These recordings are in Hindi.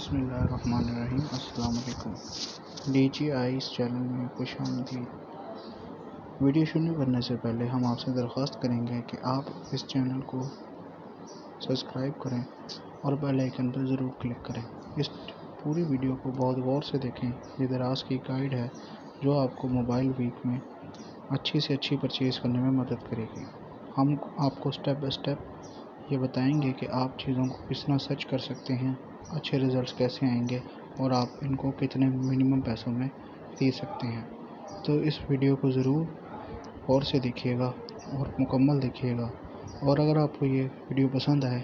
बिस्मिल्लाहिर्रहमानिर्रहीम। अस्सलाम वालेकुम। DGI इस चैनल में खुशामदीद। वीडियो शुरू करने से पहले हम आपसे दरख्वास्त करेंगे कि आप इस चैनल को सब्सक्राइब करें और बेल आइकन पर ज़रूर क्लिक करें। इस पूरी वीडियो को बहुत गौर से देखें। ये दराज की गाइड है जो आपको मोबाइल वीक में अच्छी से अच्छी परचेज़ करने में मदद करेगी। हम आपको स्टेप बाय स्टेप ये बताएंगे कि आप चीज़ों को किस तरह सर्च कर सकते हैं, अच्छे रिज़ल्ट्स कैसे आएंगे और आप इनको कितने मिनिमम पैसों में खरीद सकते हैं। तो इस वीडियो को ज़रूर गौर से देखिएगा और मुकम्मल देखिएगा, और अगर आपको ये वीडियो पसंद आए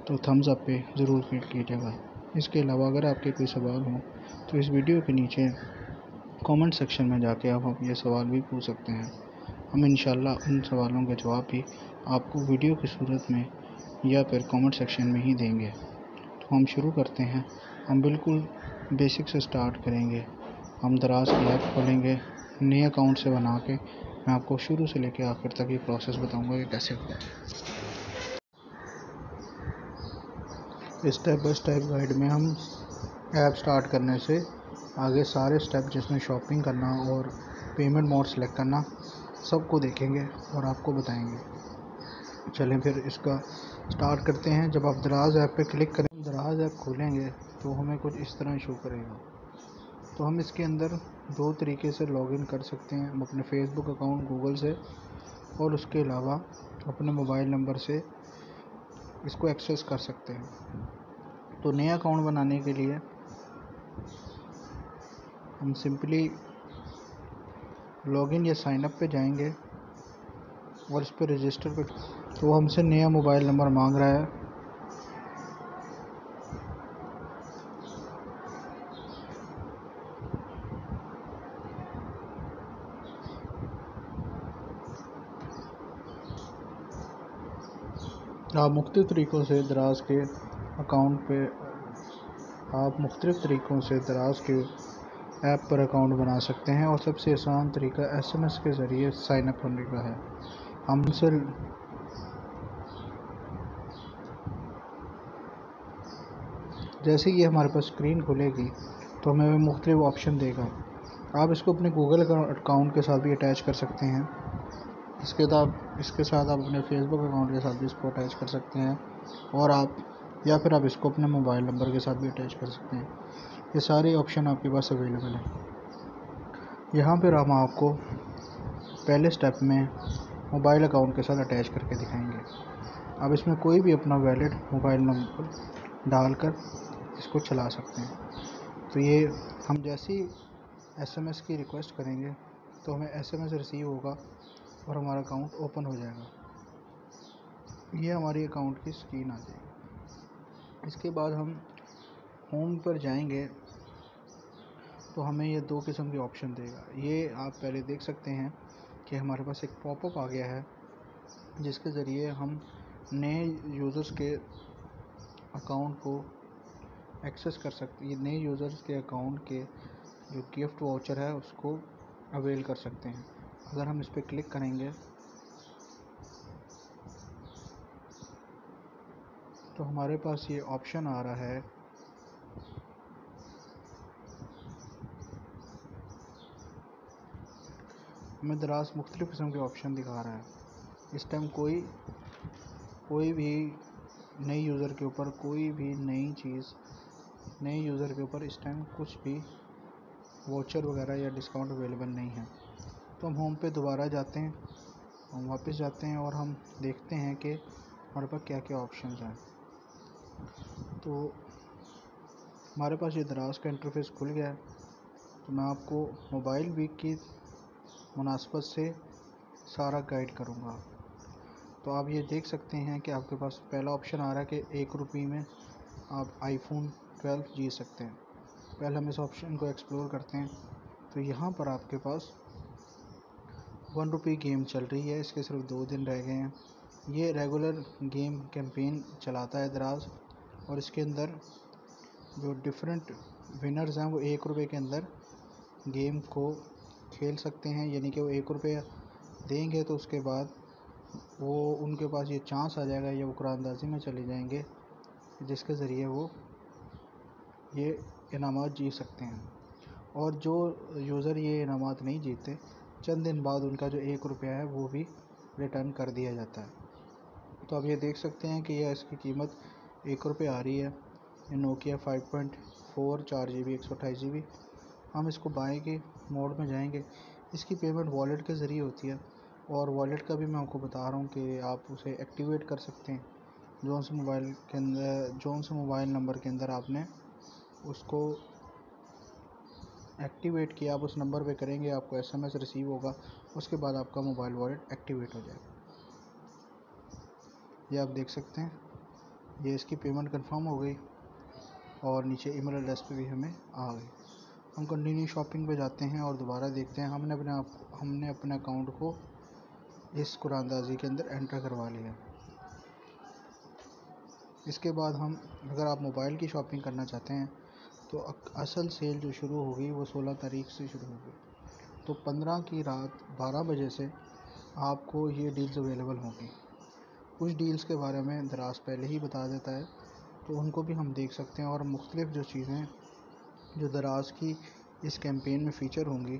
तो थम्स अप पे ज़रूर क्लिक कीजिएगा। इसके अलावा अगर आपके कोई सवाल हो तो इस वीडियो के नीचे कमेंट सेक्शन में जाके आप ये सवाल भी पूछ सकते हैं। हम इंशाल्लाह उन सवालों के जवाब भी आपको वीडियो की सूरत में या फिर कमेंट सेक्शन में ही देंगे। तो हम शुरू करते हैं। हम बिल्कुल बेसिक से स्टार्ट करेंगे। हम दराज की ऐप खोलेंगे नए अकाउंट से बना के। मैं आपको शुरू से लेकर आखिर तक ये प्रोसेस बताऊंगा कि कैसे होगा। स्टेप बाय स्टेप गाइड में हम ऐप स्टार्ट करने से आगे सारे स्टेप जिसमें शॉपिंग करना और पेमेंट मोड सेलेक्ट करना सबको देखेंगे और आपको बताएंगे। चलें फिर इसका स्टार्ट करते हैं। जब आप दराज ऐप पे क्लिक करें, दराज ऐप खोलेंगे तो हमें कुछ इस तरह शो करेगा। तो हम इसके अंदर दो तरीके से लॉगिन कर सकते हैं। हम अपने फेसबुक अकाउंट गूगल से और उसके अलावा अपने मोबाइल नंबर से इसको एक्सेस कर सकते हैं। तो नया अकाउंट बनाने के लिए हम सिंपली लॉगिन या साइन अप पे जाएंगे और इस पर रजिस्टर पे, तो हमसे नया मोबाइल नंबर मांग रहा है। आप मुख्तलिफ़ तरीक़ों से दराज के अकाउंट पे दराज के ऐप पर अकाउंट बना सकते हैं, और सबसे आसान तरीका SMS के ज़रिए साइन अप होने का है। हमसे जैसे ही हमारे पास स्क्रीन खुलेगी तो हमें मुख्तलिफ़ ऑप्शन देगा। आप इसको अपने गूगल अकाउंट के साथ भी अटैच कर सकते हैं। इसके साथ आप अपने फेसबुक अकाउंट के साथ भी इसको अटैच कर सकते हैं, और या फिर आप इसको अपने मोबाइल नंबर के साथ भी अटैच कर सकते हैं। ये सारे ऑप्शन आपके पास अवेलेबल हैं। यहाँ पर हम आपको पहले स्टेप में मोबाइल अकाउंट के साथ अटैच करके दिखाएंगे। आप इसमें कोई भी अपना वैलिड मोबाइल नंबर डालकर इसको चला सकते हैं। तो ये हम जैसे ही SMS की रिक्वेस्ट करेंगे तो हमें SMS रिसीव होगा और हमारा अकाउंट ओपन हो जाएगा। ये हमारी अकाउंट की स्क्रीन आ जाएगी। इसके बाद हम होम पर जाएंगे तो हमें ये दो किस्म के ऑप्शन देगा। ये आप पहले देख सकते हैं कि हमारे पास एक पॉपअप आ गया है जिसके ज़रिए हम नए यूज़र्स के अकाउंट को एक्सेस कर सकते हैं। नए यूज़र्स के अकाउंट के जो गिफ्ट वाउचर है उसको अवेल कर सकते हैं। अगर हम इस पर क्लिक करेंगे तो हमारे पास ये ऑप्शन आ रहा है हमें दराज मुख्तलिफ़ किस्म के ऑप्शन दिखा रहा है। इस टाइम कोई भी नए यूज़र के ऊपर नए यूज़र के ऊपर इस टाइम कुछ भी वाउचर वगैरह या डिस्काउंट अवेलेबल नहीं है। तो हम होम पे दोबारा जाते हैं, हम वापस जाते हैं और हम देखते हैं कि हमारे पास क्या क्या ऑप्शंस हैं। तो हमारे पास ये दराज का इंटरफेस खुल गया है। तो मैं आपको मोबाइल वीक की मुनासबत से सारा गाइड करूँगा। तो आप ये देख सकते हैं कि आपके पास पहला ऑप्शन आ रहा है कि ₹1 में आप iPhone 12 जीत सकते हैं। पहले हम इस ऑप्शन को एक्सप्लोर करते हैं। तो यहाँ पर आपके पास ₹1 गेम चल रही है। इसके सिर्फ 2 दिन रह गए हैं। ये रेगुलर गेम कैंपेन चलाता है दराज, और इसके अंदर जो डिफरेंट विनर्स हैं वो ₹1 के अंदर गेम को खेल सकते हैं। यानी कि वो ₹1 देंगे तो उसके बाद वो उनके पास ये चांस आ जाएगा या वो कुरानंदाज़ी में चले जाएंगे जिसके ज़रिए वो ये इनामात जीत सकते हैं। और जो यूज़र ये इनामात नहीं जीतते, चंद दिन बाद उनका जो 1 रुपया है वो भी रिटर्न कर दिया जाता है। तो आप ये देख सकते हैं कि यह इसकी कीमत 1 रुपये आ रही है। ये नोकिया 5.4 4GB 128GB। हम इसको बाय के मोड में जाएंगे। इसकी पेमेंट वॉलेट के ज़रिए होती है, और वॉलेट का भी मैं आपको बता रहा हूँ कि आप उसे एक्टिवेट कर सकते हैं। जो से मोबाइल नंबर के अंदर आपने उसको एक्टिवेट किया, आप उस नंबर पे करेंगे, आपको SMS रिसीव होगा, उसके बाद आपका मोबाइल वॉलेट एक्टिवेट हो जाएगा। ये आप देख सकते हैं, ये इसकी पेमेंट कंफर्म हो गई और नीचे ईमेल एड्रेस पे भी हमें आ गई। हम कंटिन्यू शॉपिंग पे जाते हैं और दोबारा देखते हैं हमने अपने अकाउंट को इस कुरानदाजी के अंदर एंटर करवा लिया। इसके बाद अगर आप मोबाइल की शॉपिंग करना चाहते हैं तो असल सेल जो शुरू होगी वो 16 तारीख से शुरू होगी। तो 15 की रात 12 बजे से आपको ये डील्स अवेलेबल होंगी। कुछ डील्स के बारे में दराज पहले ही बता देता है, तो उनको भी हम देख सकते हैं। और मुख्तलिफ़ जो चीज़ें जो दराज की इस कैंपेन में फ़ीचर होंगी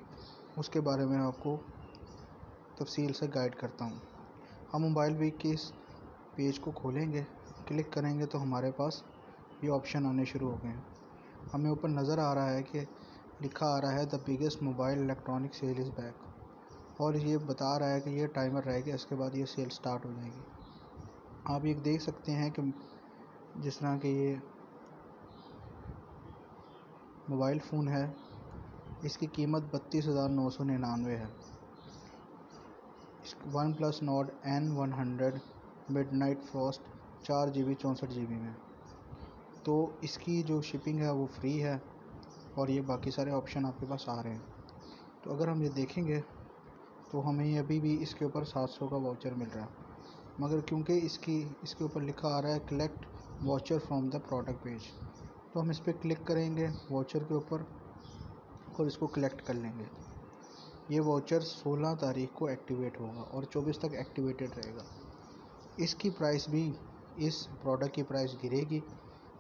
उसके बारे में आपको तफसील से गाइड करता हूँ। हम मोबाइल वीक के इस पेज को खोलेंगे, क्लिक करेंगे तो हमारे पास ये ऑप्शन आने शुरू हो गए हैं। हमें ऊपर नज़र आ रहा है कि लिखा आ रहा है the biggest mobile electronic sale is back, और ये बता रहा है कि ये टाइमर रहेगा, इसके बाद ये सेल स्टार्ट हो जाएगी। आप ये देख सकते हैं कि जिस तरह के ये मोबाइल फ़ोन है, इसकी कीमत 32,999 है। OnePlus Nord N100 midnight Frost 4GB 64GB में। तो इसकी जो शिपिंग है वो फ्री है, और ये बाकी सारे ऑप्शन आपके पास आ रहे हैं। तो अगर हम ये देखेंगे तो हमें अभी भी इसके ऊपर 700 का वाउचर मिल रहा है, मगर क्योंकि इसके ऊपर लिखा आ रहा है collect voucher from the product page, तो हम इस पर क्लिक करेंगे वाउचर के ऊपर और इसको कलेक्ट कर लेंगे। ये वाउचर 16 तारीख को एक्टिवेट होगा और 24 तक एक्टिवेटेड रहेगा। इसकी प्राइस भी, इस प्रोडक्ट की प्राइस गिरेगी,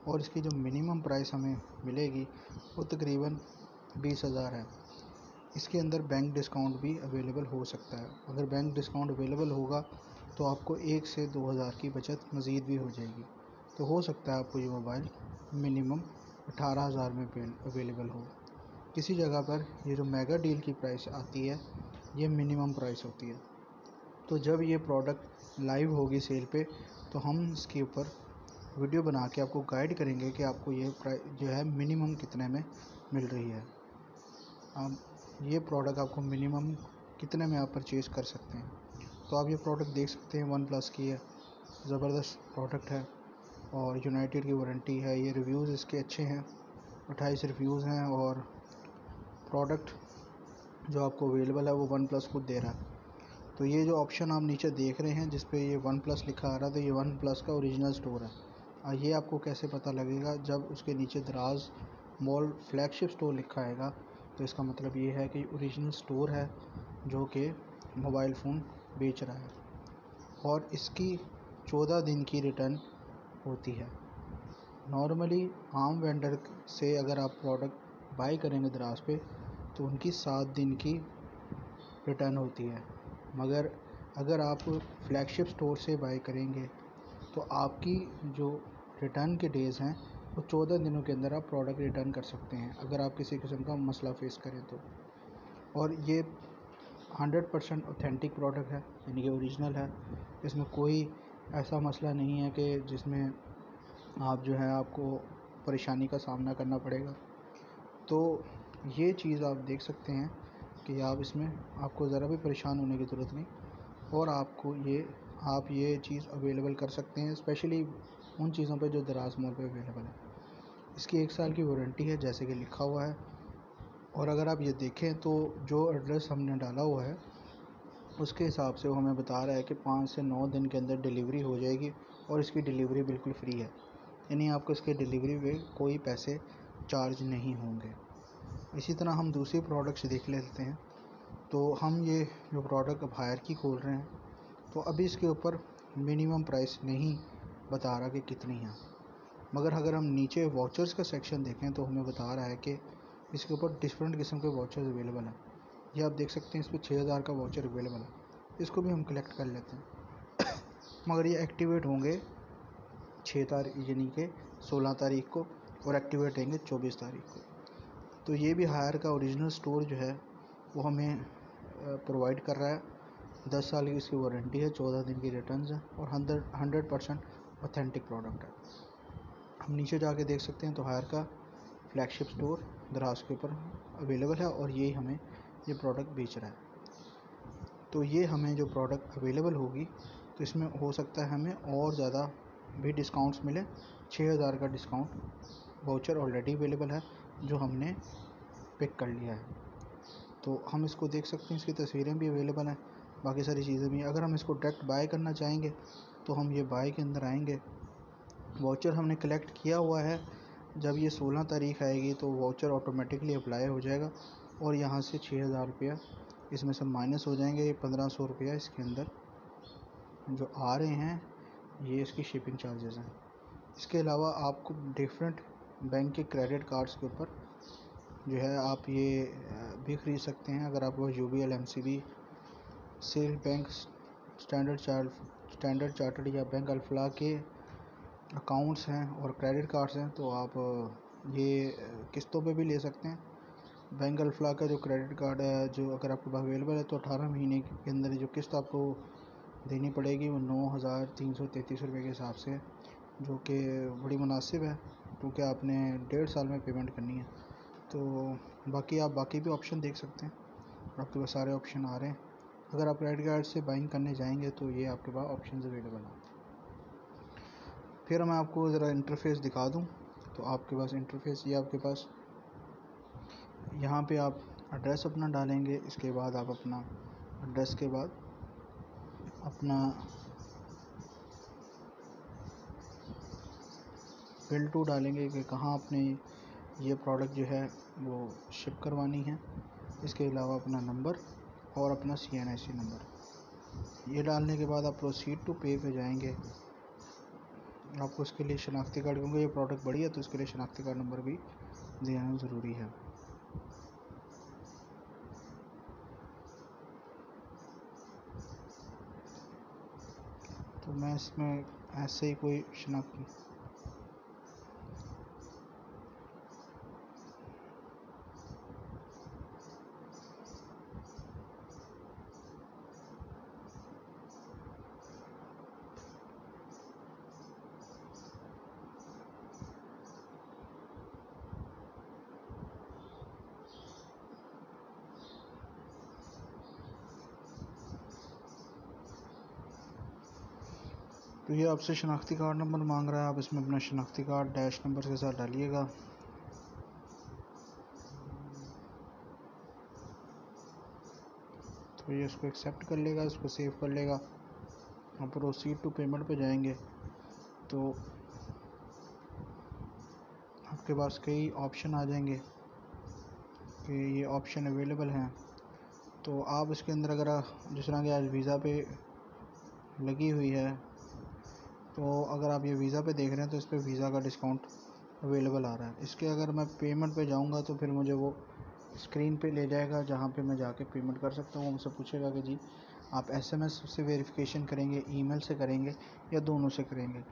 और इसकी जो मिनिमम प्राइस हमें मिलेगी वो तकरीबन 20,000 है। इसके अंदर बैंक डिस्काउंट भी अवेलेबल हो सकता है। अगर बैंक डिस्काउंट अवेलेबल होगा तो आपको 1 से 2,000 की बचत मज़ीद भी हो जाएगी। तो हो सकता है आपको ये मोबाइल मिनिमम 18,000 में अवेलेबल हो। किसी जगह पर ये जो मेगा डील की प्राइस आती है ये मिनिमम प्राइस होती है। तो जब ये प्रोडक्ट लाइव होगी सेल पे तो हम इसके ऊपर वीडियो बना के आपको गाइड करेंगे कि आपको ये प्राइस जो है मिनिमम कितने में मिल रही है। ये प्रोडक्ट आपको मिनिमम कितने में आप परचेज़ कर सकते हैं। तो आप ये प्रोडक्ट देख सकते हैं, वन प्लस की है, ज़बरदस्त प्रोडक्ट है और यूनाइटेड की वारंटी है। ये रिव्यूज़ इसके अच्छे हैं, 28 रिव्यूज़ हैं, और प्रोडक्ट जो आपको अवेलेबल है वो वन प्लस खुद दे रहा है। तो ये जो ऑप्शन आप नीचे देख रहे हैं जिस पे ये वन प्लस लिखा आ रहा है, तो ये वन प्लस का ओरिजिनल स्टोर है। ये आपको कैसे पता लगेगा? जब उसके नीचे दराज मॉल फ्लैगशिप स्टोर लिखा आएगा तो इसका मतलब ये है कि ओरिजिनल स्टोर है जो कि मोबाइल फ़ोन बेच रहा है, और इसकी 14 दिन की रिटर्न होती है। नॉर्मली आम वेंडर से अगर आप प्रोडक्ट बाई करेंगे दराज पे तो उनकी 7 दिन की रिटर्न होती है, मगर अगर आप फ्लैगशिप स्टोर से बाई करेंगे तो आपकी जो रिटर्न के डेज़ हैं वो 14 दिनों के अंदर आप प्रोडक्ट रिटर्न कर सकते हैं, अगर आप किसी किस्म का मसला फेस करें तो। और ये 100% ऑथेंटिक प्रोडक्ट है, यानी कि ओरिजिनल है। इसमें कोई ऐसा मसला नहीं है कि जिसमें आप जो है आपको परेशानी का सामना करना पड़ेगा। तो ये चीज़ आप देख सकते हैं कि आप इसमें आपको ज़रा भी परेशान होने की ज़रूरत नहीं, और आप ये चीज़ अवेलेबल कर सकते हैं, स्पेशली उन चीज़ों पे जो दराज मॉल पे अवेलेबल है। इसकी 1 साल की वारंटी है जैसे कि लिखा हुआ है। और अगर आप ये देखें तो जो एड्रेस हमने डाला हुआ है उसके हिसाब से वो हमें बता रहा है कि 5 से 9 दिन के अंदर डिलीवरी हो जाएगी, और इसकी डिलीवरी बिल्कुल फ्री है, यानी आपको इसके डिलीवरी पे कोई पैसे चार्ज नहीं होंगे। इसी तरह हम दूसरी प्रोडक्ट्स देख लेते हैं। तो हम ये जो प्रोडक्ट अब हायर की खोल रहे हैं तो अभी इसके ऊपर मिनिमम प्राइस नहीं बता रहा कि कितनी है, मगर अगर हम नीचे वाउचर्स का सेक्शन देखें तो हमें बता रहा है कि इसके ऊपर डिफरेंट किस्म के वाउचर्स अवेलेबल हैं। ये आप देख सकते हैं, इस पर 6000 का वाउचर अवेलेबल है, इसको भी हम कलेक्ट कर लेते हैं। मगर ये एक्टिवेट होंगे 6 तारीख यानी कि 16 तारीख को, और एक्टिवेट रहेंगे 24 तारीख को। तो ये भी हायर का ओरिजिनल स्टोर जो है वो हमें प्रोवाइड कर रहा है। 10 साल की इसकी वारंटी है, 14 दिन की रिटर्न्स है, और 100% ऑथेंटिक प्रोडक्ट है। हम नीचे जाके देख सकते हैं तो हायर का फ्लैगशिप स्टोर द्रास के ऊपर अवेलेबल है, और यही हमें ये प्रोडक्ट बेच रहा है। तो ये हमें जो प्रोडक्ट अवेलेबल होगी तो इसमें हो सकता है हमें और ज़्यादा भी डिस्काउंट्स मिले। 6000 का डिस्काउंट वाउचर ऑलरेडी अवेलेबल है जो हमने पिक कर लिया है। तो हम इसको देख सकते हैं, इसकी तस्वीरें भी अवेलेबल हैं, बाकी सारी चीज़ें भी। अगर हम इसको डायरेक्ट बाय करना चाहेंगे तो हम ये बाय के अंदर आएंगे। वाउचर हमने कलेक्ट किया हुआ है, जब ये 16 तारीख आएगी तो वाउचर ऑटोमेटिकली अप्लाई हो जाएगा, और यहाँ से 6000 रुपया इसमें से माइनस हो जाएंगे। ये 1500 रुपया इसके अंदर जो आ रहे हैं, ये इसकी शिपिंग चार्जेस हैं। इसके अलावा आपको डिफरेंट बैंक के क्रेडिट कार्ड्स के ऊपर जो है आप ये भी ख़रीद सकते हैं। अगर आपको UBL, MCB, सेल बैंक, स्टैंडर्ड चार्टर्ड या बैंक अल्फला के अकाउंट्स हैं और क्रेडिट कार्ड्स हैं, तो आप ये किस्तों पे भी ले सकते हैं। बैंक अल्फला का जो क्रेडिट कार्ड है, जो अगर आपके पास अवेलेबल है, तो 18 महीने के अंदर जो किस्त आपको देनी पड़ेगी वो 9333 रुपये के हिसाब से, जो कि बड़ी मुनासिब है, क्योंकि आपने 1.5 साल में पेमेंट करनी है। तो बाकी आप बाकी भी ऑप्शन देख सकते हैं, आपके पास सारे ऑप्शन आ रहे हैं। अगर आप क्रेडिट कार्ड से बाइंग करने जाएंगे तो ये आपके पास ऑप्शन अवेलेबल हैं। फिर मैं आपको ज़रा इंटरफेस दिखा दूं, तो आपके पास इंटरफेस ये आपके पास यहाँ पे आप एड्रेस अपना डालेंगे। इसके बाद आप अपना एड्रेस के बाद अपना बिल टू डालेंगे कि कहाँ आपने ये प्रोडक्ट जो है वो शिप करवानी है। इसके अलावा अपना नंबर और अपना CNIC नंबर ये डालने के बाद आप प्रोसीड टू पे पे जाएंगे। आपको इसके लिए शनाख्ती कार्ड, क्योंकि ये प्रोडक्ट बड़ी है तो इसके लिए शनाख्ती कार्ड नंबर भी देना ज़रूरी है। तो मैं इसमें ऐसे ही कोई शनाख्ती तो ये आपसे शनाख्ती कार्ड नंबर मांग रहा है, आप इसमें अपना शनाख्ती कार्ड डैश नंबर के साथ डालिएगा। तो ये इसको एक्सेप्ट कर लेगा, इसको सेव कर लेगा। आप प्रोसीड टू पेमेंट पे जाएंगे तो आपके पास कई ऑप्शन आ जाएंगे कि ये ऑप्शन अवेलेबल हैं। तो आप इसके अंदर अगर जिस तरह की आज वीज़ा पे लगी हुई है, तो अगर आप ये वीज़ा पे देख रहे हैं तो इस पर वीज़ा का डिस्काउंट अवेलेबल आ रहा है। इसके अगर मैं पेमेंट पे जाऊंगा तो फिर मुझे वो स्क्रीन पे ले जाएगा जहाँ पे मैं जाके पेमेंट कर सकता हूँ। मुझसे पूछेगा कि जी आप SMS से वेरिफिकेशन करेंगे, ईमेल से करेंगे या दोनों से करेंगे।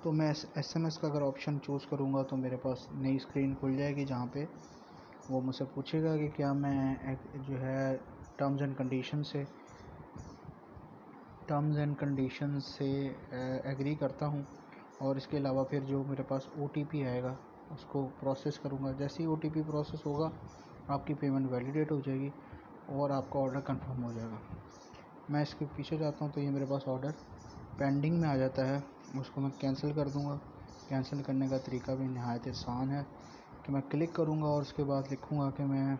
तो मैं SMS का अगर ऑप्शन चूज़ करूँगा तो मेरे पास नई स्क्रीन खुल जाएगी जहाँ पे वो मुझसे पूछेगा कि क्या मैं जो है टर्म्स एंड कंडीशन से एग्री करता हूँ, और इसके अलावा फिर जो मेरे पास OTP आएगा उसको प्रोसेस करूँगा। जैसे ही OTP प्रोसेस होगा आपकी पेमेंट वैलिडेट हो जाएगी और आपका ऑर्डर कंफर्म हो जाएगा। मैं इसके पीछे जाता हूँ तो ये मेरे पास ऑर्डर पेंडिंग में आ जाता है, उसको मैं कैंसिल कर दूँगा। कैंसिल करने का तरीका भी नहायत आसान है कि मैं क्लिक करूँगा और उसके बाद लिखूँगा कि मैं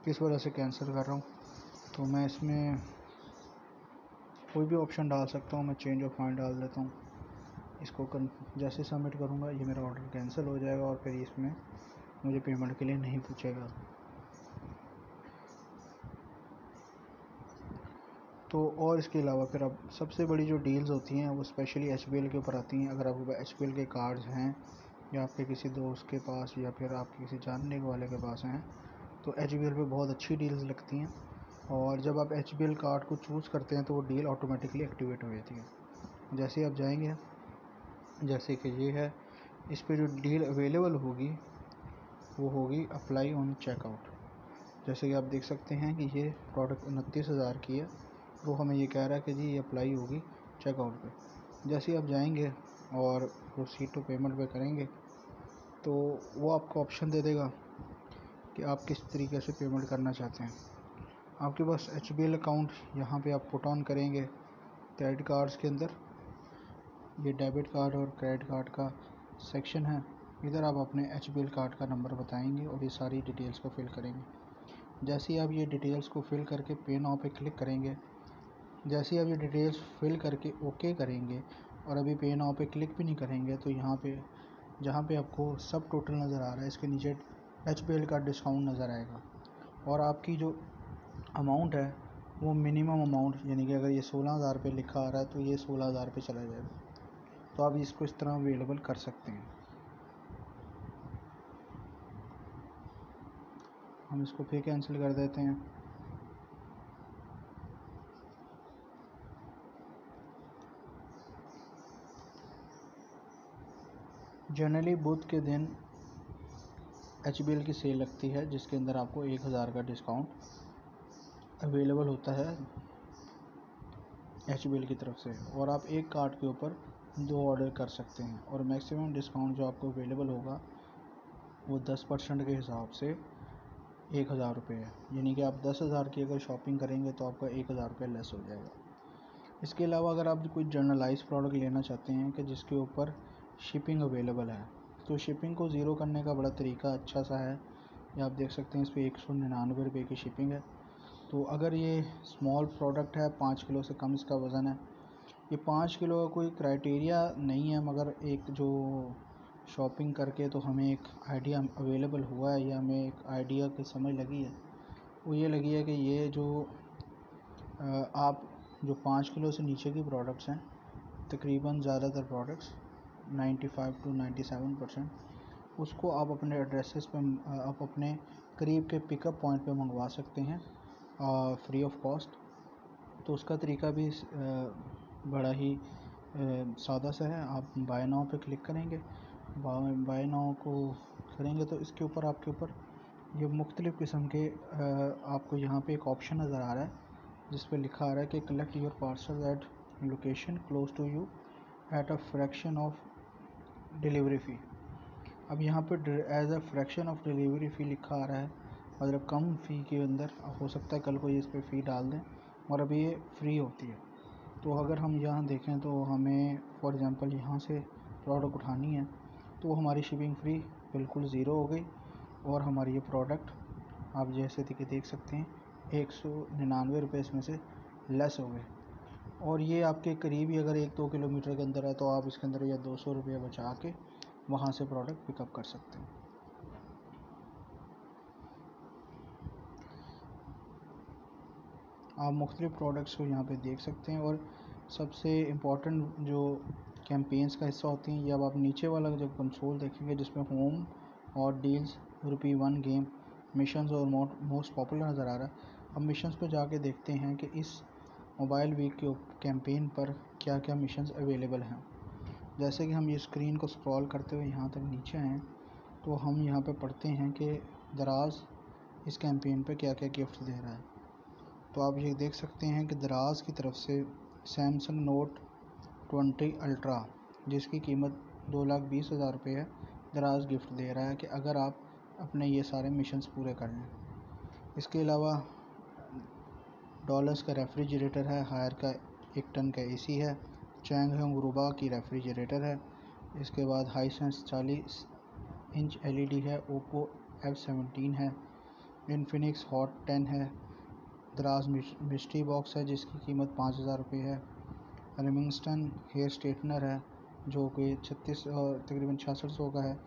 किस वजह से कैंसिल कर रहा हूँ। तो मैं इसमें कोई भी ऑप्शन डाल सकता हूँ, मैं चेंज ऑफ माइंड डाल देता हूँ। इसको जैसे सबमिट करूँगा ये मेरा ऑर्डर कैंसिल हो जाएगा और फिर इसमें मुझे पेमेंट के लिए नहीं पूछेगा। तो और इसके अलावा फिर अब सबसे बड़ी जो डील्स होती हैं वो स्पेशली HBL के ऊपर आती हैं। अगर आपके पास HBL के कार्ड्स हैं या आपके किसी दोस्त के पास या फिर आपके किसी जानने वाले के पास हैं तो HBL पे बहुत अच्छी डील्स लगती हैं। और जब आप HBL कार्ड को चूज़ करते हैं तो वो डील ऑटोमेटिकली एक्टिवेट हो जाती है। जैसे आप जाएंगे, जैसे कि ये है, इस पर जो डील अवेलेबल होगी वो होगी अप्लाई ऑन चेकआउट। जैसे कि आप देख सकते हैं कि ये प्रोडक्ट 29,000 की है, तो हमें ये कह रहा है कि जी ये अप्लाई होगी चेकआउट पे। जैसे आप जाएंगे और प्रोसीड टू पेमेंट पे करेंगे तो वो आपको ऑप्शन दे देगा कि आप किस तरीके से पेमेंट करना चाहते हैं। आपके पास HBL अकाउंट यहाँ पे आप पुट ऑन करेंगे क्रेडिट कार्ड्स के अंदर। ये डेबिट कार्ड और क्रेडिट कार्ड का सेक्शन है। इधर आप अपने HBL कार्ड का नंबर बताएंगे और ये सारी डिटेल्स को फिल करेंगे। जैसे ही आप ये डिटेल्स को फिल करके पे नाउ पे क्लिक करेंगे, जैसे ही आप ये डिटेल्स फिल करके ओके करेंगे और अभी पे नाउ पे क्लिक भी नहीं करेंगे तो यहाँ पे जहाँ पे आपको सब टोटल नज़र आ रहा है इसके नीचे HBL का डिस्काउंट नज़र आएगा और आपकी जो अमाउंट है वो मिनिमम अमाउंट, यानी कि अगर ये 16,000 पे लिखा आ रहा है तो ये 16,000 पे चला जाएगा। तो आप इसको इस तरह अवेलेबल कर सकते हैं। हम इसको फिर कैंसिल कर देते हैं। जनरली बुध के दिन HBL की सेल लगती है जिसके अंदर आपको 1,000 का डिस्काउंट अवेलेबल होता है HBL की तरफ से, और आप एक कार्ड के ऊपर 2 ऑर्डर कर सकते हैं। और मैक्सिमम डिस्काउंट जो आपको अवेलेबल होगा वो 10% के हिसाब से 1,000 रुपये है, यानी कि आप 10,000 की अगर शॉपिंग करेंगे तो आपका 1,000 रुपये लेस हो जाएगा। इसके अलावा अगर आप कोई जर्नलाइज प्रोडक्ट लेना चाहते हैं कि जिसके ऊपर शिपिंग अवेलेबल है तो शिपिंग को ज़ीरो करने का बड़ा तरीका अच्छा सा है। ये आप देख सकते हैं इस पर 199 रुपये की शिपिंग है। तो अगर ये स्मॉल प्रोडक्ट है, 5 किलो से कम इसका वज़न है, ये 5 किलो का कोई क्राइटेरिया नहीं है, मगर एक जो शॉपिंग करके तो हमें एक आइडिया अवेलेबल हुआ है या हमें एक आइडिया की समझ लगी है, वो ये लगी है कि ये जो आप जो 5 किलो से नीचे की प्रोडक्ट्स हैं, तकरीबन ज़्यादातर प्रोडक्ट्स 95 to 97% उसको आप अपने एड्रेसेस पे आप अपने करीब के पिकअप पॉइंट पे मंगवा सकते हैं फ्री ऑफ कॉस्ट। तो उसका तरीका भी बड़ा ही सादा सा है। आप बाय नाउ पे क्लिक करेंगे, बाय नाउ को करेंगे तो इसके ऊपर आपके ऊपर ये मुख्तलिफ़ किस्म के आपको यहाँ पे एक ऑप्शन नज़र आ रहा है जिस पे लिखा आ रहा है कि collect your parcel at location close to you at a fraction of delivery fee. अब यहाँ पे as a fraction of delivery fee लिखा आ रहा है, मतलब कम फ़ी के अंदर। हो सकता है कल को ये इस पर फ़ी डाल दें और अभी ये फ्री होती है। तो अगर हम यहाँ देखें तो हमें फॉर एग्ज़ाम्पल यहाँ से प्रोडक्ट उठानी है तो हमारी शिपिंग फ्री बिल्कुल ज़ीरो हो गई और हमारी ये प्रोडक्ट आप जैसे कि देख सकते हैं 199 रुपये इसमें से लेस हो गए। और ये आपके करीब ही अगर 1-2 किलोमीटर के अंदर है तो आप इसके अंदर या 200 रुपये बचा के वहाँ से प्रोडक्ट पिकअप कर सकते हैं। आप मुख्तलिफ़ प्रोडक्ट्स को यहाँ पे देख सकते हैं। और सबसे इम्पॉर्टेंट जो कैंपेन्स का हिस्सा होती हैं, ये अब आप नीचे वाला जब कंसोल देखेंगे जिसमें होम और डील्स, ₹1 गेम, मिशंस और मोस्ट पॉपुलर नज़र आ रहा है। अब मिशंस पे जाके देखते हैं कि इस मोबाइल वीक के कैंपेन पर क्या क्या मिशंस अवेलेबल हैं। जैसे कि हम ये स्क्रीन को स्क्रॉल करते हुए यहाँ तक नीचे आएँ तो हम यहाँ पे पढ़ते हैं कि दराज इस कैंपेन पे क्या क्या गिफ्ट दे रहा है। तो आप ये देख सकते हैं कि दराज की तरफ से सैमसंग नोट 20 अल्ट्रा जिसकी कीमत 2,20,000 रुपये है, दराज गिफ्ट दे रहा है कि अगर आप अपने ये सारे मिशंस पूरे कर लें। इसके अलावा डॉलर्स का रेफ्रिजरेटर है, हायर का 1 टन का AC है, चैंगहोंग रूबा की रेफ्रिजरेटर है। इसके बाद हाईसेंस 40 इंच LED है, ओप्पो F17 है, इन्फिनिक्स हॉट 10 है, दराज मिस्ट्री बॉक्स है जिसकी कीमत 5,000 रुपये है, रिमिंगस्टन हेयर स्ट्रेटनर है जो कि 36 और तकरीबन 6600 का है,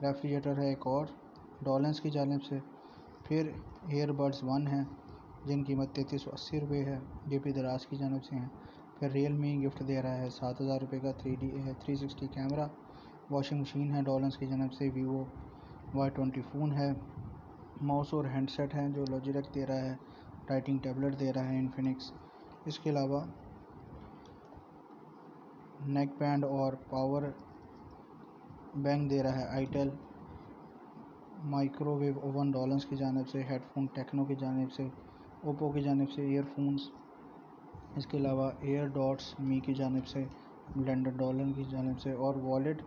रेफ्रिजरेटर है एक और डॉलेंस की जानिब से, फिर एयरबड्स 1 है, जिनकी कीमत 3380 रुपये है, ये भी दराज की जानब से हैं। फिर रियलमी गिफ्ट दे रहा है 7000 रुपये का 360 कैमरा। वॉशिंग मशीन है डॉलर्स की जानब से, वीवो Y20 फ़ोन है। माउस और हैंडसेट हैं जो लॉजिटेक दे रहा है। राइटिंग टैबलेट दे रहा है इन्फिनिक्स। इसके अलावा नेक बैंड और पावर बैंक दे रहा है आईटेल। माइक्रोवेव ओवन डॉलर्स की जानब से, हेडफोन टेक्नो की जानब से, ओप्पो की जानब से ईयरफोन्स। इसके अलावा एयर डॉट्स मी की जानब से, ब्लेंडर डॉलर की जानब से, और वॉलेट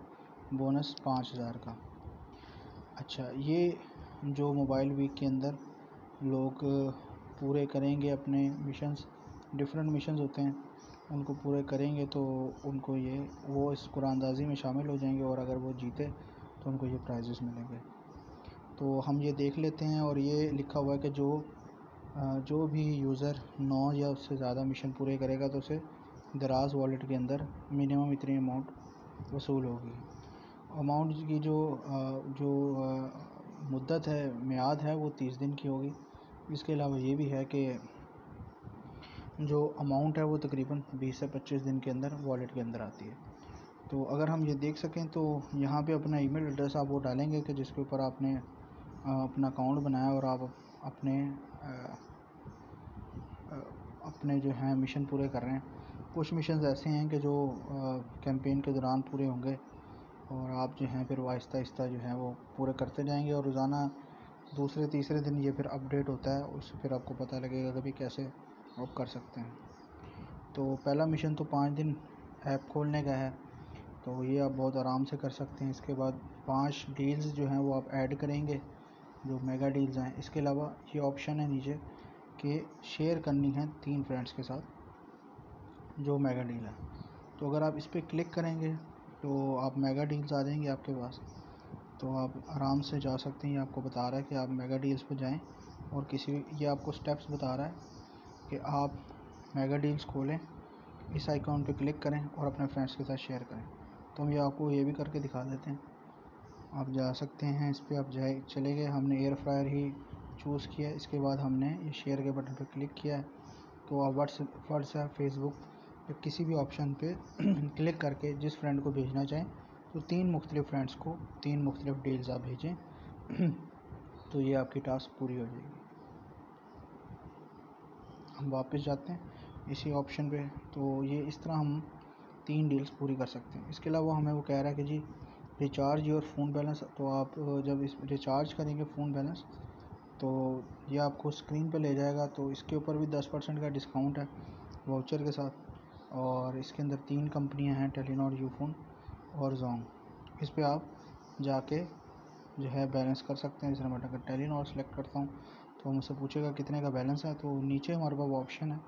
बोनस 5000 का। अच्छा, ये जो मोबाइल वीक के अंदर लोग पूरे करेंगे अपने मिशंस, डिफरेंट मिशंस होते हैं, उनको पूरे करेंगे तो उनको वो इस कुरानंदाज़ी में शामिल हो जाएंगे, और अगर वो जीते तो उनको ये प्राइजेस मिलेंगे। तो हम ये देख लेते हैं, और ये लिखा हुआ है कि जो भी यूज़र 9 या उससे ज़्यादा मिशन पूरे करेगा तो उसे दराज वॉलेट के अंदर मिनिमम इतनी अमाउंट वसूल होगी। अमाउंट की जो मुद्दत है, मियाद है, वो 30 दिन की होगी। इसके अलावा ये भी है कि जो अमाउंट है वो तकरीबन 20 से 25 दिन के अंदर वॉलेट के अंदर आती है। तो अगर हम ये देख सकें तो यहाँ पे अपना ईमेल एड्रेस आप वो डालेंगे कि जिसके ऊपर आपने अपना अकाउंट बनाया, और आप अपने जो हैं मिशन पूरे कर रहे हैं। कुछ मिशन ऐसे हैं कि जो कैंपेन के दौरान पूरे होंगे, और आप जो हैं फिर वो आहिस्ता आहिस्ता जो है वो पूरे करते जाएंगे, और रोज़ाना दूसरे तीसरे दिन ये फिर अपडेट होता है, उससे फिर आपको पता लगेगा कि भाई कैसे आप कर सकते हैं। तो पहला मिशन तो 5 दिन ऐप खोलने का है, तो ये आप बहुत आराम से कर सकते हैं। इसके बाद 5 डील्स जो हैं वो आप ऐड करेंगे, जो मेगा डील्स हैं। इसके अलावा ये ऑप्शन है नीचे कि शेयर करनी है 3 फ्रेंड्स के साथ जो मेगा डील है। तो अगर आप इस पर क्लिक करेंगे तो आप मेगा डील्स आ जाएंगे आपके पास, तो आप आराम से जा सकते हैं। ये आपको बता रहा है कि आप मेगा डील्स पर जाएं, और ये आपको स्टेप्स बता रहा है कि आप मेगा डील्स खोलें, इस आइकॉन पे क्लिक करें और अपने फ्रेंड्स के साथ शेयर करें। तो हम आपको ये भी करके दिखा देते हैं। आप जा सकते हैं, इस पर आप चले गए। हमने एयर फ्रायर ही चूज़ किया। इसके बाद हमने ये शेयर के बटन पर क्लिक किया है, तो आप व्हाट्सएप, फेसबुक या किसी भी ऑप्शन पे क्लिक करके जिस फ्रेंड को भेजना चाहें, तो 3 मुख्तलिफ़ फ्रेंड्स को 3 मुख्तलिफ़ डील्स आप भेजें तो ये आपकी टास्क पूरी हो जाएगी। हम वापस जाते हैं इसी ऑप्शन पे, तो ये इस तरह हम 3 डील्स पूरी कर सकते हैं। इसके अलावा हमें वो कह रहा है कि जी रिचार्ज योर फ़ोन बैलेंस। तो आप जब इस रिचार्ज करेंगे फ़ोन बैलेंस, तो ये आपको स्क्रीन पे ले जाएगा। तो इसके ऊपर भी 10% का डिस्काउंट है वाउचर के साथ, और इसके अंदर 3 कंपनियां हैं, टेलीनॉर, यूफोन और जोंग। इस पर आप जाके जो है बैलेंस कर सकते हैं। जैसे मैं अगर टेलीनॉर सेलेक्ट करता हूँ तो मुझसे पूछेगा कितने का बैलेंस है, तो नीचे हमारे पास ऑप्शन है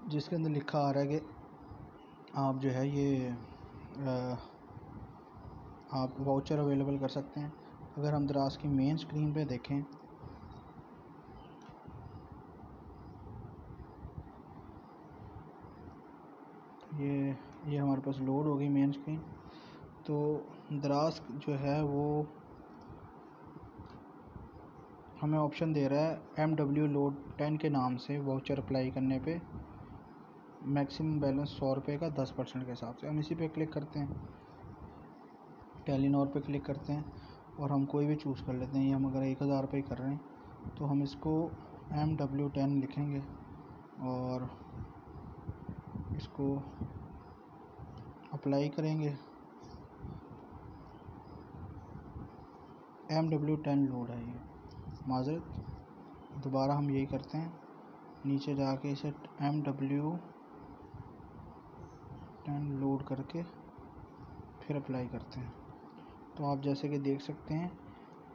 जिसके अंदर लिखा आ रहा है कि आप जो है ये आप वाउचर अवेलेबल कर सकते हैं। अगर हम दराज की मेन स्क्रीन पे देखें, ये हमारे पास लोड होगी मेन स्क्रीन। तो दराज जो है वो हमें ऑप्शन दे रहा है MW लोड 10 के नाम से वाउचर अप्लाई करने पे मैक्सिमम बैलेंस 100 रुपये का 10% के हिसाब से। हम इसी पे क्लिक करते हैं, टेलीनॉर पे क्लिक करते हैं, और हम कोई भी चूज़ कर लेते हैं। ये हम अगर 1000 रुपये कर रहे हैं तो हम इसको MW10 लिखेंगे और इसको अप्लाई करेंगे। MW10 लोड है ये, माजरत दोबारा हम यही करते हैं, नीचे जाके इसे MW10 लोड करके फिर अप्लाई करते हैं। तो आप जैसे कि देख सकते हैं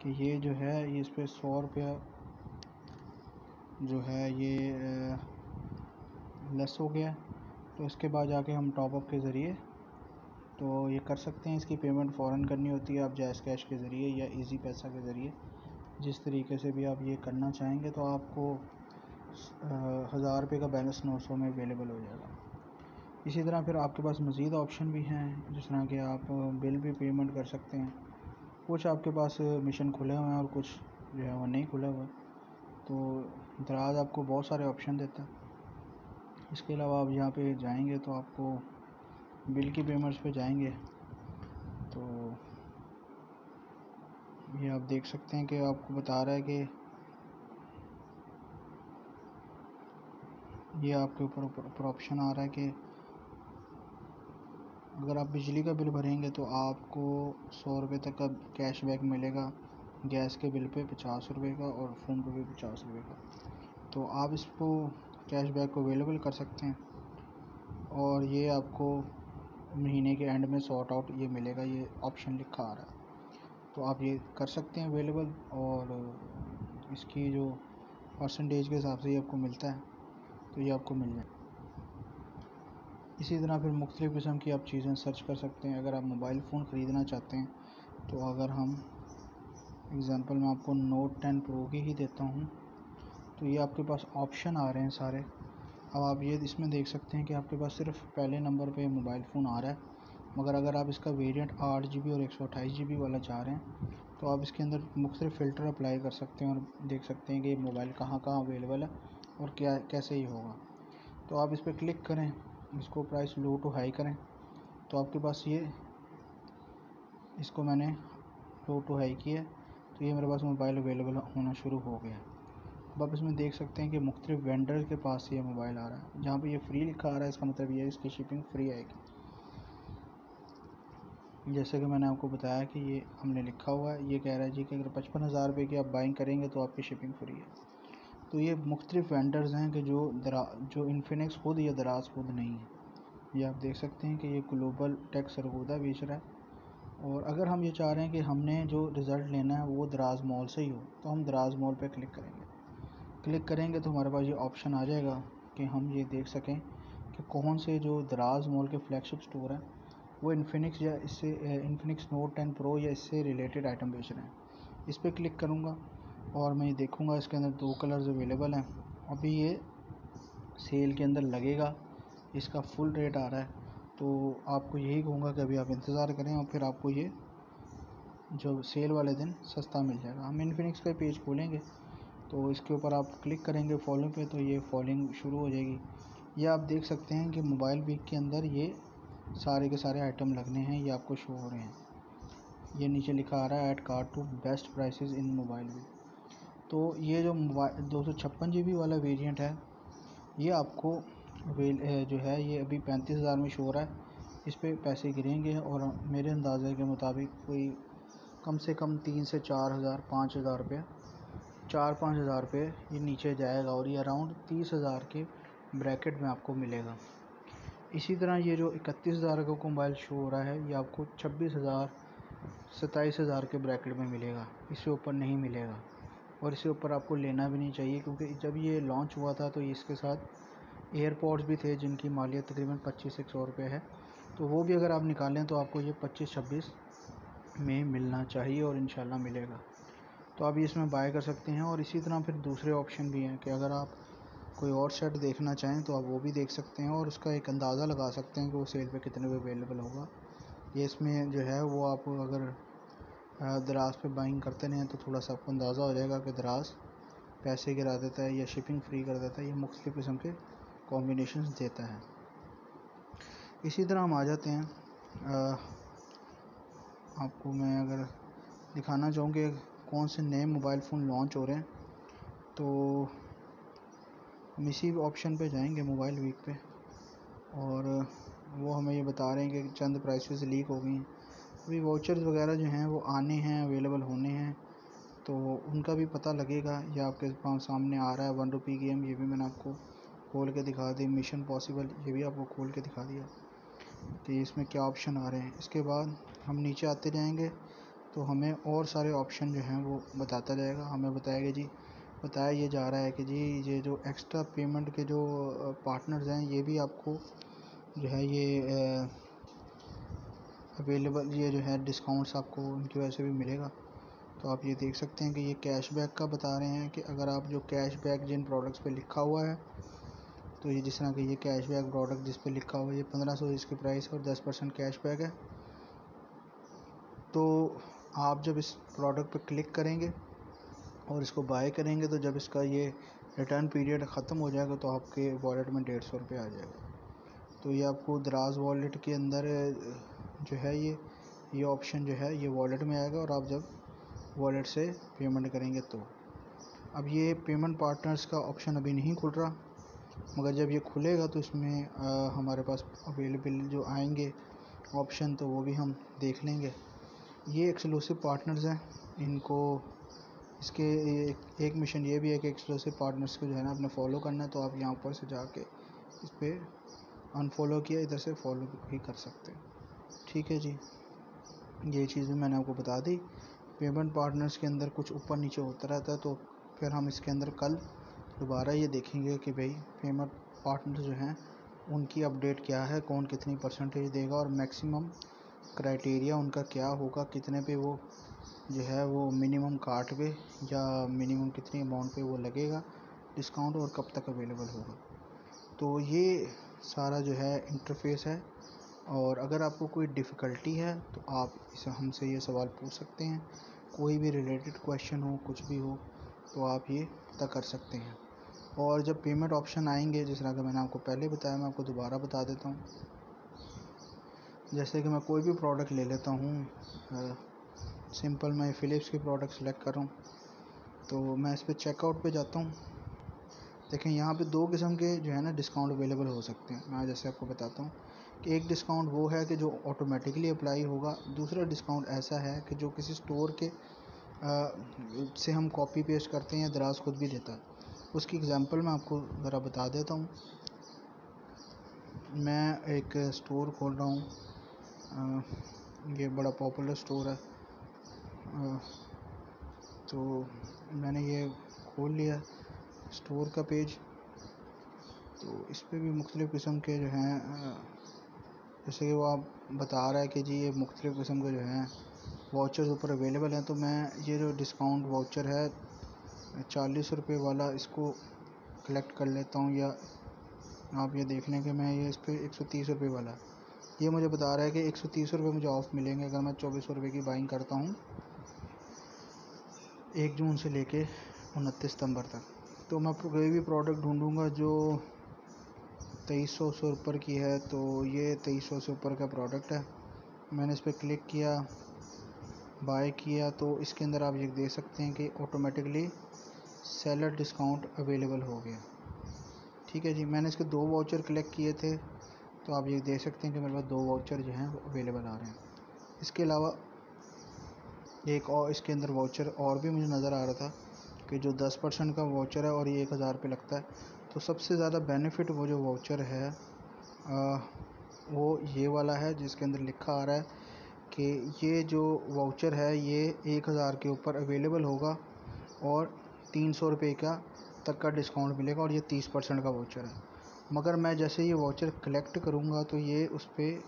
कि ये जो है ये इस पर 100 रुपया जो है ये लेस हो गया। तो इसके बाद जाके हम टॉपअप के ज़रिए तो ये कर सकते हैं। इसकी पेमेंट फ़ौरन करनी होती है, आप जैज़ कैश के ज़रिए या इजी पैसा के ज़रिए, जिस तरीके से भी आप ये करना चाहेंगे। तो आपको 1000 रुपये का बैलेंस 900 में अवेलेबल हो जाएगा। इसी तरह फिर आपके पास मज़ीद ऑप्शन भी हैं, जिस तरह के आप बिल भी पेमेंट कर सकते हैं। कुछ आपके पास मिशन खुले हुए हैं और कुछ जो है वो नहीं खुले हुए। तो दराज आपको बहुत सारे ऑप्शन देता है। इसके अलावा आप यहाँ पे जाएंगे तो आपको बिल की पेमेंट्स पे जाएंगे तो ये आप देख सकते हैं कि आपको बता रहा है कि ये आपके ऊपर ऑप्शन आ रहा है कि अगर आप बिजली का बिल भरेंगे तो आपको 100 रुपये तक का कैशबैक मिलेगा, गैस के बिल पे 50 रुपये का और फ़ोन पे भी 50 रुपये का। तो आप इसको कैशबैक को अवेलेबल कर सकते हैं और ये आपको महीने के एंड में सॉर्ट आउट ये मिलेगा, ये ऑप्शन लिखा आ रहा है। तो आप ये कर सकते हैं अवेलेबल और इसकी जो परसेंटेज के हिसाब से ये आपको मिलता है तो ये आपको मिल जाए। इसी तरह फिर मुख्तलिफ़ किस्म की आप चीज़ें सर्च कर सकते हैं। अगर आप मोबाइल फ़ोन ख़रीदना चाहते हैं तो अगर हम एग्ज़ाम्पल में आपको नोट 10 प्रो की ही देता हूँ तो ये आपके पास ऑप्शन आ रहे हैं सारे। अब आप ये इसमें देख सकते हैं कि आपके पास सिर्फ पहले नंबर पे मोबाइल फ़ोन आ रहा है, मगर अगर आप इसका वेरिएंट 8 GB और 128 GB वाला चाह रहे हैं तो आप इसके अंदर मुख्तलिफ़ फ़िल्टर अप्लाई कर सकते हैं और देख सकते हैं कि मोबाइल कहाँ कहाँ अवेलेबल है और क्या कैसे ही होगा। तो आप इस पर क्लिक करें, इसको प्राइस लो टू हाई करें तो आपके पास ये, इसको मैंने लो टू हाई किया तो ये मेरे पास मोबाइल अवेलेबल होना शुरू हो गया। अब आप इसमें देख सकते हैं कि मुख्तलिफ़ वेंडर के पास ये मोबाइल आ रहा है। जहाँ पे ये फ्री लिखा आ रहा है इसका मतलब ये है इसकी शिपिंग फ्री आएगी। जैसे कि मैंने आपको बताया कि ये हमने लिखा हुआ है, ये कह रहा है जी कि अगर 55,000 रुपये की आप बाइंग करेंगे तो आपकी शिपिंग फ्री है। तो ये मुख्तलिफ़ वेंडर्स हैं कि जो इन्फिनिक्स खुद या दराज खुद नहीं है। ये आप देख सकते हैं कि ये ग्लोबल टेक सरगोदा बेच रहा है। और अगर हम ये चाह रहे हैं कि हमने जो रिज़ल्ट लेना है वो दराज मॉल से ही हो तो हम दराज मॉल पे क्लिक करेंगे तो हमारे पास ये ऑप्शन आ जाएगा कि हम ये देख सकें कि कौन से जो दराज मॉल के फ्लैगशिप स्टोर हैं वो इन्फिनिक्स या इससे इन्फिनिक्स नोट 10 प्रो या इससे रिलेटेड आइटम बेच रहे हैं। इस पर क्लिक करूँगा और मैं देखूँगा इसके अंदर 2 कलर्स अवेलेबल हैं। अभी ये सेल के अंदर लगेगा, इसका फुल रेट आ रहा है तो आपको यही कहूँगा कि अभी आप इंतज़ार करें और फिर आपको ये जो सेल वाले दिन सस्ता मिल जाएगा। हम इन्फिनिक्स का पेज खोलेंगे तो इसके ऊपर आप क्लिक करेंगे फॉलोइंग पे तो ये फॉलोइंग शुरू हो जाएगी। ये आप देख सकते हैं कि मोबाइल वीक के अंदर ये सारे के सारे आइटम लगने हैं, ये आपको शो हो रहे हैं। ये नीचे लिखा आ रहा है add card to best prices in mobile week. तो ये जो मोबाइल 256 GB वाला वेरिएंट है ये आपको जो है ये अभी 35,000 में शो हो रहा है। इस पर पैसे गिरेंगे और मेरे अंदाजे के मुताबिक कोई कम से कम 3 से 4,000 5,000 रुपये 4-5 हज़ार रुपये ये नीचे जाएगा और ये अराउंड 30,000 के ब्रैकेट में आपको मिलेगा। इसी तरह ये जो 31,000 का मोबाइल शो हो रहा है ये आपको 26,000 27,000 के ब्रैकेट में मिलेगा, इससे ऊपर नहीं मिलेगा और इससे ऊपर आपको लेना भी नहीं चाहिए क्योंकि जब ये लॉन्च हुआ था तो इसके साथ एयरपॉड्स भी थे जिनकी मालियत तकरीबन 2500 रुपये है। तो वो भी अगर आप निकालें तो आपको ये 25-26 में मिलना चाहिए और इंशाल्लाह मिलेगा। तो आप इसमें बाय कर सकते हैं। और इसी तरह फिर दूसरे ऑप्शन भी हैं कि अगर आप कोई और सेट देखना चाहें तो आप वो भी देख सकते हैं और उसका एक अंदाज़ा लगा सकते हैं कि वो सेल पे कितने में अवेलेबल होगा। ये इसमें जो है वो आप अगर दराज पे बाइंग करते रहें तो थोड़ा सा आपको अंदाज़ा हो जाएगा कि दराज पैसे गिरा देता है या शिपिंग फ्री कर देता है, ये मुख्तलिफ़ किस्म के कॉम्बिनेशन देता है। इसी तरह हम आ जाते हैं आपको मैं अगर दिखाना चाहूँ कि कौन से नए मोबाइल फ़ोन लॉन्च हो रहे हैं तो हम इसी ऑप्शन पे जाएंगे मोबाइल वीक पे और वो हमें ये बता रहे हैं कि चंद प्राइसेस लीक हो गई हैं। अभी वाउचर्स वगैरह जो हैं वो आने हैं, अवेलेबल होने हैं तो उनका भी पता लगेगा। या आपके पास सामने आ रहा है 1 रुपये गेम, ये भी मैंने आपको खोल के दिखा दी। मिशन पॉसिबल ये भी आपको खोल के दिखा दिया कि इसमें क्या ऑप्शन आ रहे हैं। इसके बाद हम नीचे आते जाएंगे तो हमें और सारे ऑप्शन जो हैं वो बताता जाएगा। हमें बताया ये जा रहा है कि जी ये जो एक्स्ट्रा पेमेंट के जो पार्टनर्स हैं ये भी आपको जो है ये अवेलेबल, ये जो है डिस्काउंट्स आपको उनकी वजह से भी मिलेगा। तो आप ये देख सकते हैं कि ये कैशबैक का बता रहे हैं कि अगर आप जो कैशबैक जिन प्रोडक्ट्स पे लिखा हुआ है तो ये जिस तरह कि ये कैशबैक प्रोडक्ट जिस पे लिखा हुआ है ये 1500 इसकी प्राइस है और 10% कैशबैक है। तो आप जब इस प्रोडक्ट पे क्लिक करेंगे और इसको बाय करेंगे तो जब इसका ये रिटर्न पीरियड ख़त्म हो जाएगा तो आपके वॉलेट में 150 रुपये आ जाएगा। तो ये आपको दराज वॉलेट के अंदर जो है ये ऑप्शन जो है ये वॉलेट में आएगा, और आप जब वॉलेट से पेमेंट करेंगे तो अब ये पेमेंट पार्टनर्स का ऑप्शन अभी नहीं खुल रहा, मगर जब ये खुलेगा तो इसमें हमारे पास अवेलेबल जो आएंगे ऑप्शन तो वो भी हम देख लेंगे। ये एक्सक्लूसिव पार्टनर्स हैं, इनको इसके एक मिशन ये भी है कि एक्सक्लूसिव पार्टनर्स को जो है ना अपने फॉलो करना है। तो आप यहाँ ऊपर से जाके इस पर अनफॉलो किया, इधर से फॉलो भी कर सकते हैं। ठीक है जी, ये चीज़ भी मैंने आपको बता दी। पेमेंट पार्टनर्स के अंदर कुछ ऊपर नीचे होता रहता है, तो फिर हम इसके अंदर कल दोबारा ये देखेंगे कि भाई पेमेंट पार्टनर जो हैं उनकी अपडेट क्या है, कौन कितनी परसेंटेज देगा और मैक्सिमम क्राइटेरिया उनका क्या होगा, कितने पे वो जो है वो मिनिमम काट पे या मिनिमम कितनी अमाउंट पे वो लगेगा डिस्काउंट, और कब तक अवेलेबल होगा। तो ये सारा जो है इंटरफेस है, और अगर आपको कोई डिफ़िकल्टी है तो आप इसे हमसे ये सवाल पूछ सकते हैं। कोई भी रिलेटेड क्वेश्चन हो, कुछ भी हो, तो आप ये पता कर सकते हैं। और जब पेमेंट ऑप्शन आएंगे, जिस तरह का मैंने आपको पहले बताया, मैं आपको दोबारा बता देता हूँ। जैसे कि मैं कोई भी प्रोडक्ट ले लेता हूँ, सिंपल मैं फ़िलिप्स की प्रोडक्ट सेलेक्ट कर रहा हूँ, तो मैं इस पर चेकआउट पे जाता हूँ। देखें यहाँ पे दो किस्म के जो है ना डिस्काउंट अवेलेबल हो सकते हैं। मैं जैसे आपको बताता हूँ कि एक डिस्काउंट वो है कि जो ऑटोमेटिकली अप्लाई होगा, दूसरा डिस्काउंट ऐसा है कि जो किसी स्टोर के से हम कॉपी पेस्ट करते हैं या दराज खुद भी देता है। उसकी एग्जांपल मैं आपको ज़रा बता देता हूँ। मैं एक स्टोर खोल रहा हूँ, ये बड़ा पॉपुलर स्टोर है, तो मैंने ये खोल लिया स्टोर का पेज। तो इस पे भी मुख्तलिफ़ किस्म के जो हैं, जैसे कि वो आप बता रहा है कि जी ये मुख्तलिफ़ किस्म के जो हैं वाउचर्स ऊपर अवेलेबल हैं। तो मैं ये जो डिस्काउंट वाउचर है 40 रुपये वाला, इसको कलेक्ट कर लेता हूँ। या आप ये देख लें कि मैं ये इस पर 130 रुपये वाला, ये मुझे बता रहा है कि 130 रुपये मुझे ऑफ़ मिलेंगे अगर मैं 2400 रुपये की बाइंग करता हूँ 1 जून से लेके 29 सितंबर तक। तो मैं कोई भी प्रोडक्ट ढूंढूंगा जो 2300 से ऊपर की है, तो ये 2300 से ऊपर का प्रोडक्ट है। मैंने इस पर क्लिक किया, बाय किया, तो इसके अंदर आप ये देख सकते हैं कि ऑटोमेटिकली सेलर डिस्काउंट अवेलेबल हो गया। ठीक है जी, मैंने इसके 2 वाउचर कलेक्ट किए थे, तो आप ये देख सकते हैं कि मेरे पास 2 वाउचर जो हैं वो अवेलेबल आ रहे हैं। इसके अलावा एक और इसके अंदर वाउचर और भी मुझे नज़र आ रहा था कि जो 10% का वाउचर है और ये 1000 रुपये लगता है। तो सबसे ज़्यादा बेनिफिट वो जो वाउचर है वो ये वाला है, जिसके अंदर लिखा आ रहा है कि ये जो वाउचर है ये 1000 के ऊपर अवेलेबल होगा और 300 रुपये का तक का डिस्काउंट मिलेगा, और ये 30% का वाउचर है। मगर मैं जैसे ये वाउचर कलेक्ट करूँगा तो ये उस पर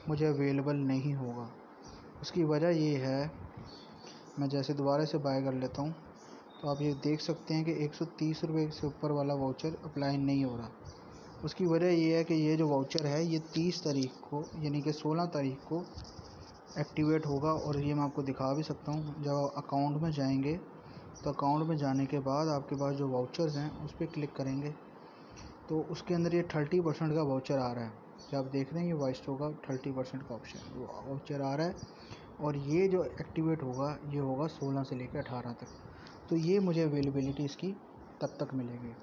मुझे अवेलेबल नहीं होगा। उसकी वजह ये है, मैं जैसे दोबारा से बाय कर लेता हूँ तो आप ये देख सकते हैं कि 130 रुपये से ऊपर वाला वाउचर अप्लाई नहीं हो रहा। उसकी वजह ये है कि ये जो वाउचर है ये 30 तारीख को, यानी कि 16 तारीख को एक्टिवेट होगा। और ये मैं आपको दिखा भी सकता हूँ। जब अकाउंट में जाएंगे तो अकाउंट में जाने के बाद आपके पास जो वाउचर्स हैं उस पर क्लिक करेंगे तो उसके अंदर ये 30% का वाउचर आ रहा है। जो आप देख रहे हैं ये वाइस्टो का 30% का ऑप्शन वाउचर आ रहा है, और ये जो एक्टिवेट होगा ये होगा 16 से लेकर 18 तक। तो ये मुझे अवेलेबिलिटी इसकी तब तक मिलेगी।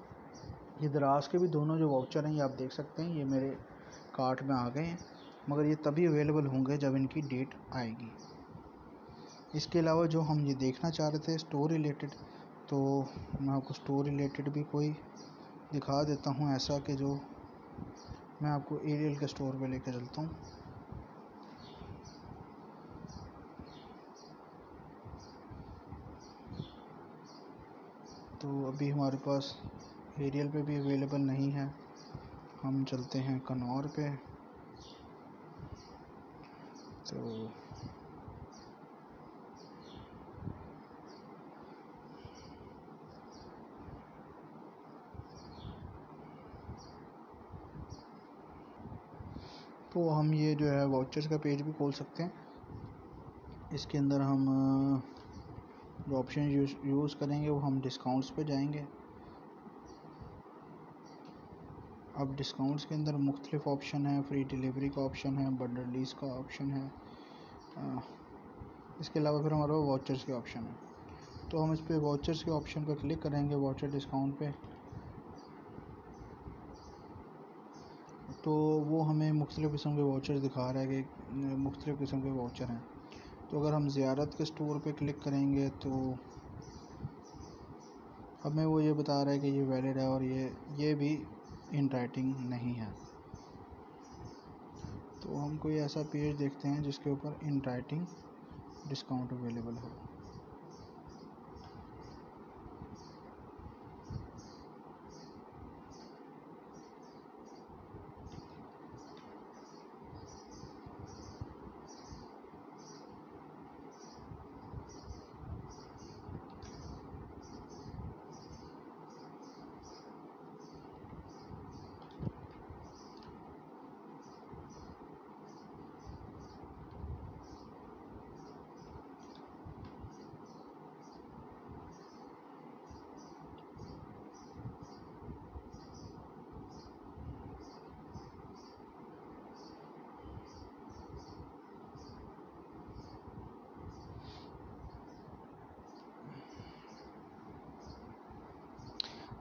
ये दराज के भी दोनों जो वाउचर हैं ये आप देख सकते हैं, ये मेरे कार्ट में आ गए हैं, मगर ये तभी अवेलेबल होंगे जब इनकी डेट आएगी। इसके अलावा जो हम ये देखना चाह रहे थे स्टोर रिलेटेड, तो मैं आपको स्टोर रिलेटेड भी कोई दिखा देता हूँ ऐसा कि जो मैं आपको एरियल के स्टोर पे लेकर चलता हूँ। तो अभी हमारे पास एरियल पे भी अवेलेबल नहीं है, हम चलते हैं कनौर पे। तो हम ये जो है वाउचर्स का पेज भी खोल सकते हैं। इसके अंदर हम जो ऑप्शन यूज़ करेंगे वो हम डिस्काउंट्स पे जाएंगे। अब डिस्काउंट्स के अंदर मुख्तलिफ ऑप्शन है, फ्री डिलीवरी का ऑप्शन है, बंडल डील्स का ऑप्शन है, इसके अलावा फिर हमारे पास वाउचर्स के ऑप्शन है। तो हम इस पर वाउचर्स के ऑप्शन पर क्लिक करेंगे, वाउचर डिस्काउंट पे, तो वो हमें मुख्तलिफ़ किस्म के वाउचर दिखा रहा है कि मुख्तलिफ़ किस्म के वाउचर हैं। तो अगर हम ज़ियारत के स्टोर पे क्लिक करेंगे तो हमें वो ये बता रहा है कि ये वैलिड है और ये भी इन राइटिंग नहीं है। तो हम कोई ऐसा पेज देखते हैं जिसके ऊपर इन राइटिंग डिस्काउंट अवेलेबल हो।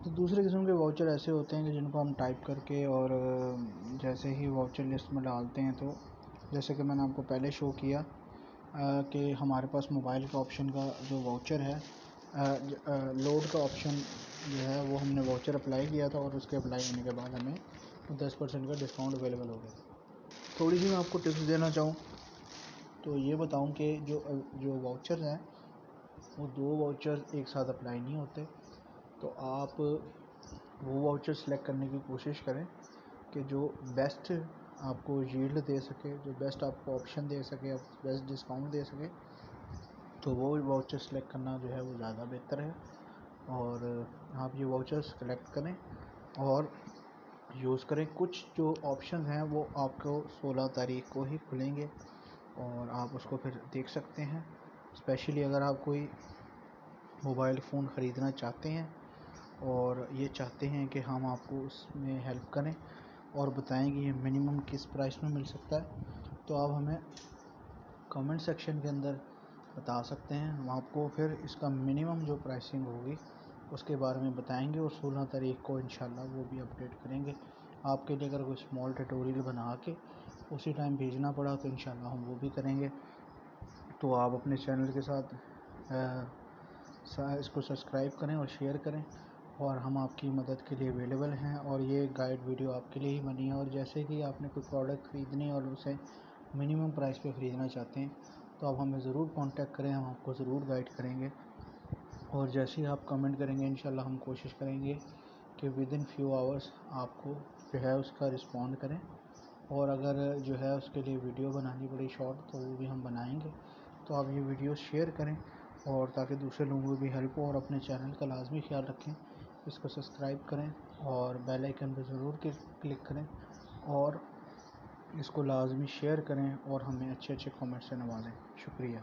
तो दूसरे किस्म के वाउचर ऐसे होते हैं कि जिनको हम टाइप करके और जैसे ही वाउचर लिस्ट में डालते हैं, तो जैसे कि मैंने आपको पहले शो किया कि हमारे पास मोबाइल का ऑप्शन का जो वाउचर है, लोड का ऑप्शन जो है वो हमने वाउचर अप्लाई किया था और उसके अप्लाई होने के बाद हमें 10% का डिस्काउंट अवेलेबल हो गया। थोड़ी सी मैं आपको टिप्स देना चाहूँ तो ये बताऊँ कि जो वाउचर हैं वो 2 वाउचर एक साथ अप्लाई नहीं होते। तो आप वो वाउचर सेलेक्ट करने की कोशिश करें कि जो बेस्ट आपको यील्ड दे सके, जो बेस्ट आपको ऑप्शन दे सके, बेस्ट डिस्काउंट दे सके, तो वो वाउचर सेलेक्ट करना जो है वो ज़्यादा बेहतर है। और आप ये वाउचर सेलेक्ट करें और यूज़ करें। कुछ जो ऑप्शन हैं वो आपको 16 तारीख को ही खुलेंगे और आप उसको फिर देख सकते हैं। स्पेशली अगर आप कोई मोबाइल फ़ोन ख़रीदना चाहते हैं और ये चाहते हैं कि हम आपको उसमें हेल्प करें और बताएं कि ये मिनिमम किस प्राइस में मिल सकता है, तो आप हमें कमेंट सेक्शन के अंदर बता सकते हैं। हम आपको फिर इसका मिनिमम जो प्राइसिंग होगी उसके बारे में बताएंगे और 16 तारीख को इंशाल्लाह वो भी अपडेट करेंगे। आपके लिए अगर कोई स्मॉल ट्यूटोरियल बना के उसी टाइम भेजना पड़ा तो इंशाल्लाह हम वो भी करेंगे। तो आप अपने चैनल के साथ इसको सब्सक्राइब करें और शेयर करें और हम आपकी मदद के लिए अवेलेबल हैं। और ये गाइड वीडियो आपके लिए ही बनी है। और जैसे कि आपने कोई प्रोडक्ट ख़रीदनी और उसे मिनिमम प्राइस पे ख़रीदना चाहते हैं तो आप हमें ज़रूर कांटेक्ट करें, हम आपको ज़रूर गाइड करेंगे। और जैसे ही आप कमेंट करेंगे इंशाल्लाह हम कोशिश करेंगे कि विदिन फ्यू आवर्स आपको जो है उसका रिस्पॉन्ड करें। और अगर जो है उसके लिए वीडियो बनानी पड़ी शॉर्ट तो वो भी हम बनाएंगे। तो आप ये वीडियो शेयर करें और ताकि दूसरे लोगों को भी हेल्प हो। और अपने चैनल का लाजमी ख्याल रखें, इसको सब्सक्राइब करें और बेल आइकन पर ज़रूर क्लिक करें और इसको लाजमी शेयर करें और हमें अच्छे अच्छे कमेंट से नवाजें। शुक्रिया।